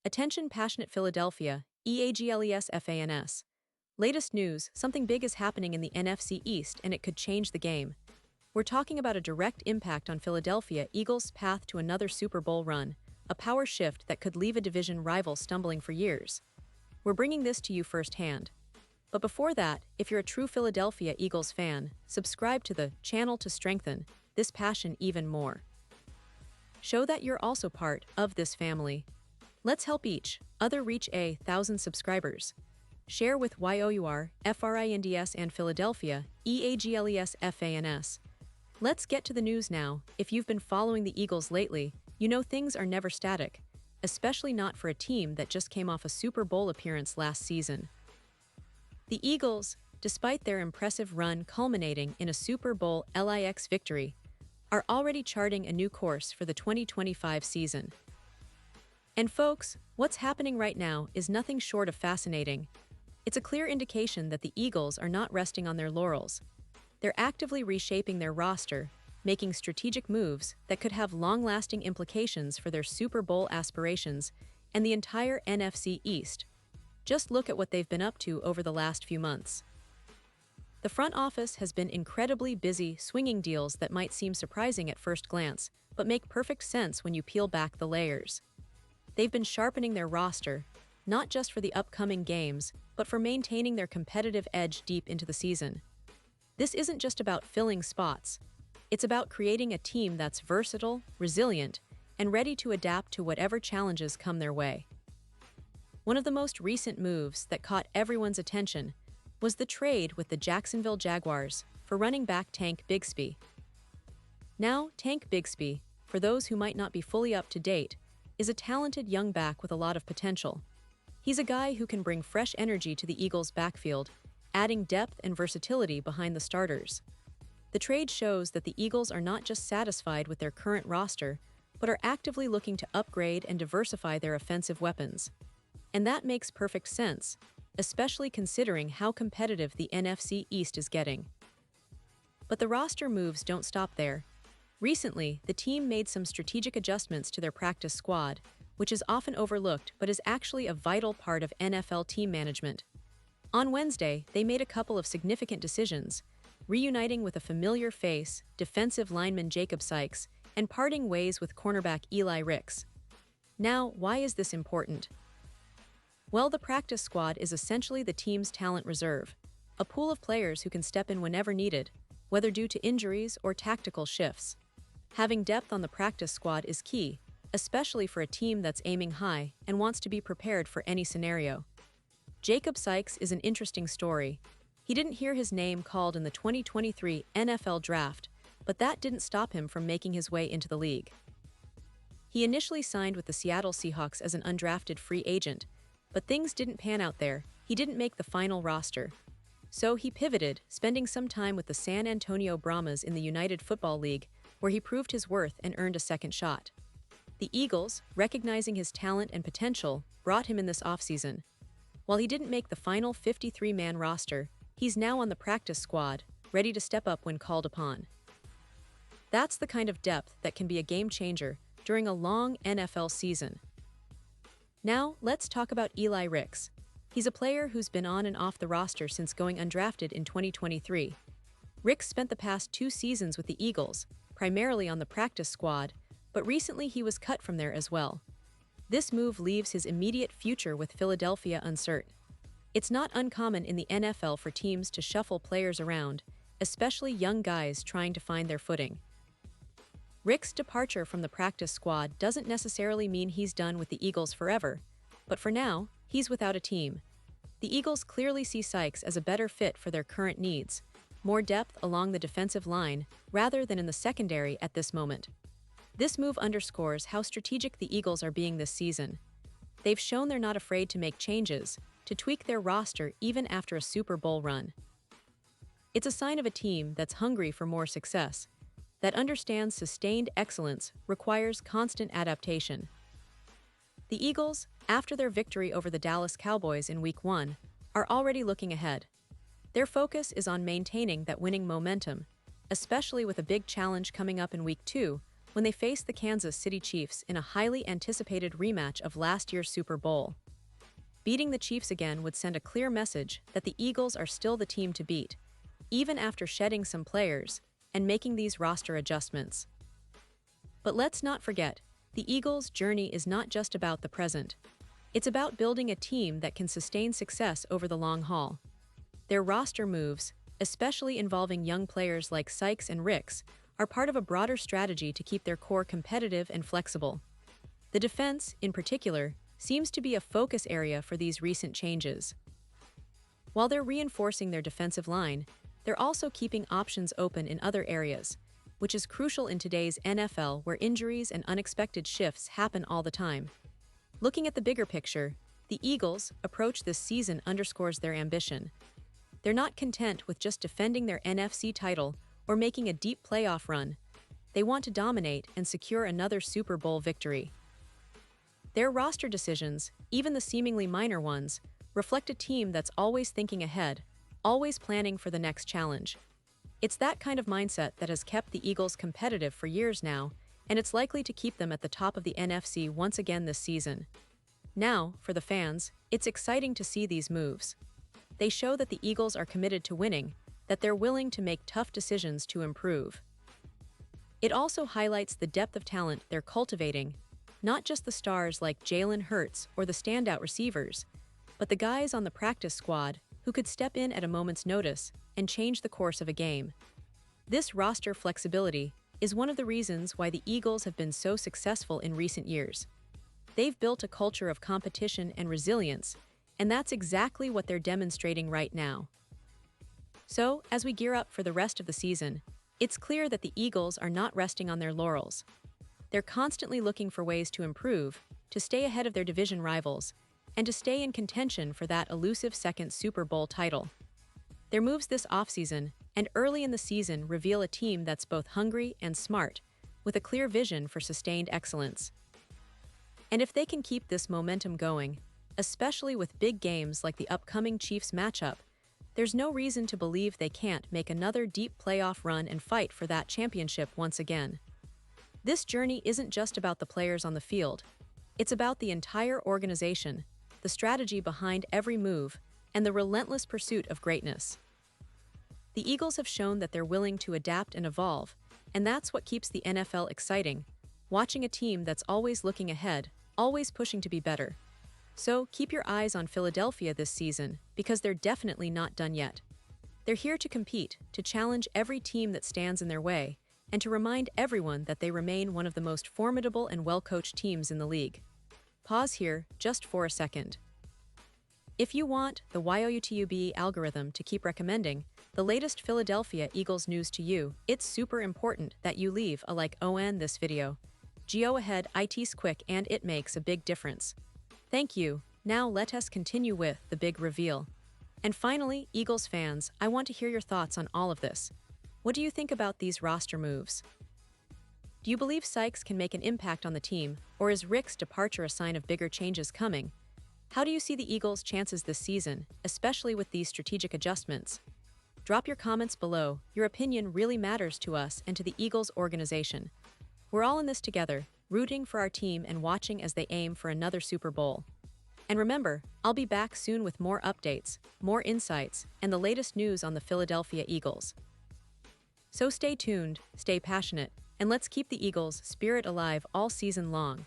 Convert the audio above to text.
Attention passionate Philadelphia, EAGLES FANS. Latest news, something big is happening in the NFC East and it could change the game. We're talking about a direct impact on Philadelphia Eagles' path to another Super Bowl run, a power shift that could leave a division rival stumbling for years. We're bringing this to you firsthand. But before that, if you're a true Philadelphia Eagles fan, subscribe to the channel to strengthen this passion even more. Show that you're also part of this family. Let's help each other reach 1,000 subscribers. Share with YOUR, FRINDS and Philadelphia, EAGLES FANS. Let's get to the news now. If you've been following the Eagles lately, you know things are never static, especially not for a team that just came off a Super Bowl appearance last season. The Eagles, despite their impressive run culminating in a Super Bowl LIX victory, are already charting a new course for the 2025 season. And folks, what's happening right now is nothing short of fascinating. It's a clear indication that the Eagles are not resting on their laurels. They're actively reshaping their roster, making strategic moves that could have long-lasting implications for their Super Bowl aspirations and the entire NFC East. Just look at what they've been up to over the last few months. The front office has been incredibly busy swinging deals that might seem surprising at first glance, but make perfect sense when you peel back the layers. They've been sharpening their roster, not just for the upcoming games, but for maintaining their competitive edge deep into the season. This isn't just about filling spots. It's about creating a team that's versatile, resilient, and ready to adapt to whatever challenges come their way. One of the most recent moves that caught everyone's attention was the trade with the Jacksonville Jaguars for running back Tank Bigsby. Now, Tank Bigsby, for those who might not be fully up to date, is a talented young back with a lot of potential. He's a guy who can bring fresh energy to the Eagles' backfield, adding depth and versatility behind the starters. The trade shows that the Eagles are not just satisfied with their current roster, but are actively looking to upgrade and diversify their offensive weapons. And that makes perfect sense, especially considering how competitive the NFC East is getting. But the roster moves don't stop there. Recently, the team made some strategic adjustments to their practice squad, which is often overlooked but is actually a vital part of NFL team management. On Wednesday, they made a couple of significant decisions, reuniting with a familiar face, defensive lineman Jacob Sykes, and parting ways with cornerback Eli Ricks. Now, why is this important? Well, the practice squad is essentially the team's talent reserve, a pool of players who can step in whenever needed, whether due to injuries or tactical shifts. Having depth on the practice squad is key, especially for a team that's aiming high and wants to be prepared for any scenario. Jacob Sykes is an interesting story. He didn't hear his name called in the 2023 NFL Draft, but that didn't stop him from making his way into the league. He initially signed with the Seattle Seahawks as an undrafted free agent, but things didn't pan out there. He didn't make the final roster. So he pivoted, spending some time with the San Antonio Brahmas in the United Football League, where he proved his worth and earned a second shot. The Eagles, recognizing his talent and potential, brought him in this offseason. While he didn't make the final 53-man roster, he's now on the practice squad, ready to step up when called upon. That's the kind of depth that can be a game changer during a long NFL season. Now, let's talk about Eli Ricks. He's a player who's been on and off the roster since going undrafted in 2023. Ricks spent the past 2 seasons with the Eagles, primarily on the practice squad, but recently he was cut from there as well. This move leaves his immediate future with Philadelphia uncertain. It's not uncommon in the NFL for teams to shuffle players around, especially young guys trying to find their footing. Rick's departure from the practice squad doesn't necessarily mean he's done with the Eagles forever, but for now, he's without a team. The Eagles clearly see Sykes as a better fit for their current needs, more depth along the defensive line rather than in the secondary at this moment. This move underscores how strategic the Eagles are being this season. They've shown they're not afraid to make changes, to tweak their roster even after a Super Bowl run. It's a sign of a team that's hungry for more success, that understands sustained excellence requires constant adaptation. The Eagles, after their victory over the Dallas Cowboys in Week 1, are already looking ahead. Their focus is on maintaining that winning momentum, especially with a big challenge coming up in Week 2, when they faced the Kansas City Chiefs in a highly anticipated rematch of last year's Super Bowl. Beating the Chiefs again would send a clear message that the Eagles are still the team to beat, even after shedding some players and making these roster adjustments. But let's not forget, the Eagles' journey is not just about the present. It's about building a team that can sustain success over the long haul. Their roster moves, especially involving young players like Sykes and Ricks, are part of a broader strategy to keep their core competitive and flexible. The defense, in particular, seems to be a focus area for these recent changes. While they're reinforcing their defensive line, they're also keeping options open in other areas, which is crucial in today's NFL where injuries and unexpected shifts happen all the time. Looking at the bigger picture, the Eagles' approach this season underscores their ambition. They're not content with just defending their NFC title or making a deep playoff run. They want to dominate and secure another Super Bowl victory. Their roster decisions, even the seemingly minor ones, reflect a team that's always thinking ahead, always planning for the next challenge. It's that kind of mindset that has kept the Eagles competitive for years now, and it's likely to keep them at the top of the NFC once again this season. Now, for the fans, it's exciting to see these moves. They show that the Eagles are committed to winning, that they're willing to make tough decisions to improve. It also highlights the depth of talent they're cultivating, not just the stars like Jalen Hurts or the standout receivers, but the guys on the practice squad who could step in at a moment's notice and change the course of a game. This roster flexibility is one of the reasons why the Eagles have been so successful in recent years. They've built a culture of competition and resilience, and that's exactly what they're demonstrating right now. So, as we gear up for the rest of the season, it's clear that the Eagles are not resting on their laurels. They're constantly looking for ways to improve, to stay ahead of their division rivals, and to stay in contention for that elusive second Super Bowl title. Their moves this offseason and early in the season reveal a team that's both hungry and smart, with a clear vision for sustained excellence. And if they can keep this momentum going, especially with big games like the upcoming Chiefs matchup, there's no reason to believe they can't make another deep playoff run and fight for that championship once again. This journey isn't just about the players on the field. It's about the entire organization, the strategy behind every move, and the relentless pursuit of greatness. The Eagles have shown that they're willing to adapt and evolve, and that's what keeps the NFL exciting, watching a team that's always looking ahead, always pushing to be better. So keep your eyes on Philadelphia this season, because they're definitely not done yet. They're here to compete, to challenge every team that stands in their way, and to remind everyone that they remain one of the most formidable and well-coached teams in the league. Pause here, just for a second. If you want the YOUTUB algorithm to keep recommending the latest Philadelphia Eagles news to you, it's super important that you leave a like on this video. Go ahead, it's quick and it makes a big difference. Thank you. Now let us continue with the big reveal. And finally, Eagles fans, I want to hear your thoughts on all of this. What do you think about these roster moves? Do you believe Sykes can make an impact on the team, or is Rick's departure a sign of bigger changes coming? How do you see the Eagles' chances this season, especially with these strategic adjustments? Drop your comments below. Your opinion really matters to us and to the Eagles organization. We're all in this together, rooting for our team and watching as they aim for another Super Bowl. And remember, I'll be back soon with more updates, more insights, and the latest news on the Philadelphia Eagles. So stay tuned, stay passionate, and let's keep the Eagles' spirit alive all season long.